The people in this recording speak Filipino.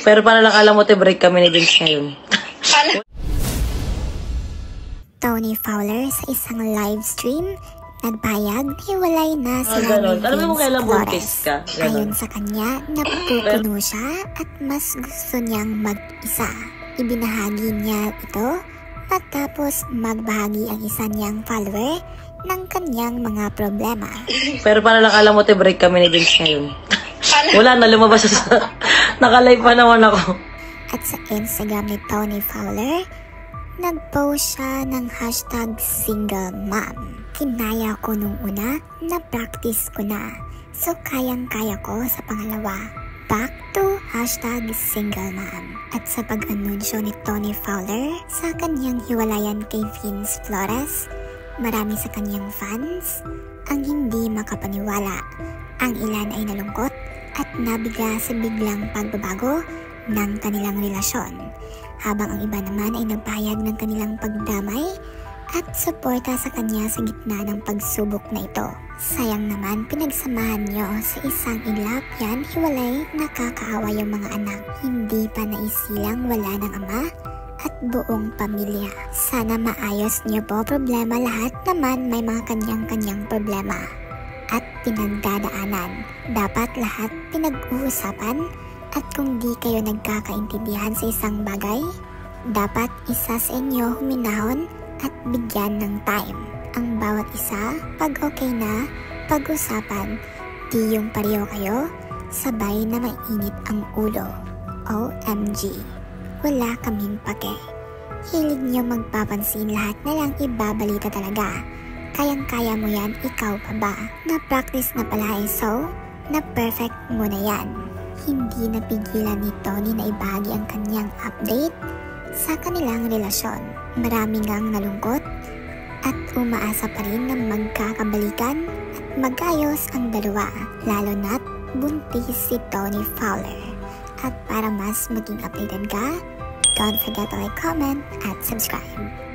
Pero para lang alam mo, break kami ni Vince ngayon. Tony Fowler sa isang live stream, nagpayag hiwalay na sila ni Alam mo kailan buntis Flores. ka? Ayon sa kanya, napupuno siya at mas gusto niyang mag-isa. Ibinahagi niya ito matapos magbahagi ang isa niyang follower ng kanyang mga problema. Pero para lang alam mo, break kami ni Vince ngayon. Wala na, lumabas sa... Nakalive pa naman ako. At sa Instagram ni Tony Fowler, nag-post siya ng hashtag single mom. Kinaya ko nung una, na-practice ko na. So kayang-kaya ko sa pangalawa. Back to hashtag single mom. At sa pag-anunsyo ni Tony Fowler sa kanyang hiwalayan kay Vince Flores, marami sa kanyang fans ang hindi makapaniwala. Ang ilan ay nalungkot at nabigla sa biglang pagbabago ng kanilang relasyon, habang ang iba naman ay nagpahayag ng kanilang pagdamay at suporta sa kanya sa gitna ng pagsubok na ito. Sayang naman, pinagsamahan niyo sa isang ilap yan, hiwalay, nakakaawa yung mga anak. Hindi pa naisilang wala ng ama at buong pamilya. Sana maayos niyo po problema, lahat naman may mga kanyang-kanyang problema at pinagdadaanan. Dapat lahat pinag-uusapan. At kung di kayo nagkakaintindihan sa isang bagay, dapat isa sa inyo huminahon at bigyan ng time. Ang bawat isa, pag okay na, pag-usapan, di yung pareho kayo, sabay na mainit ang ulo. OMG, wala kaming pake. Hilig nyo magpapansin, lahat na lang ibabalita talaga. Kayang-kaya mo yan, ikaw pa ba? Na-practice na pala so, na-perfect mo na yan. Hindi napigilan ni Tony na ibahagi ang kanyang update sa kanilang relasyon. Marami ngang nalungkot at umaasa pa rin na magkakabalikan at magayos ang dalawa, lalo na't buntis si Tony Fowler. At para mas maging updated ka, don't forget to like, comment at subscribe.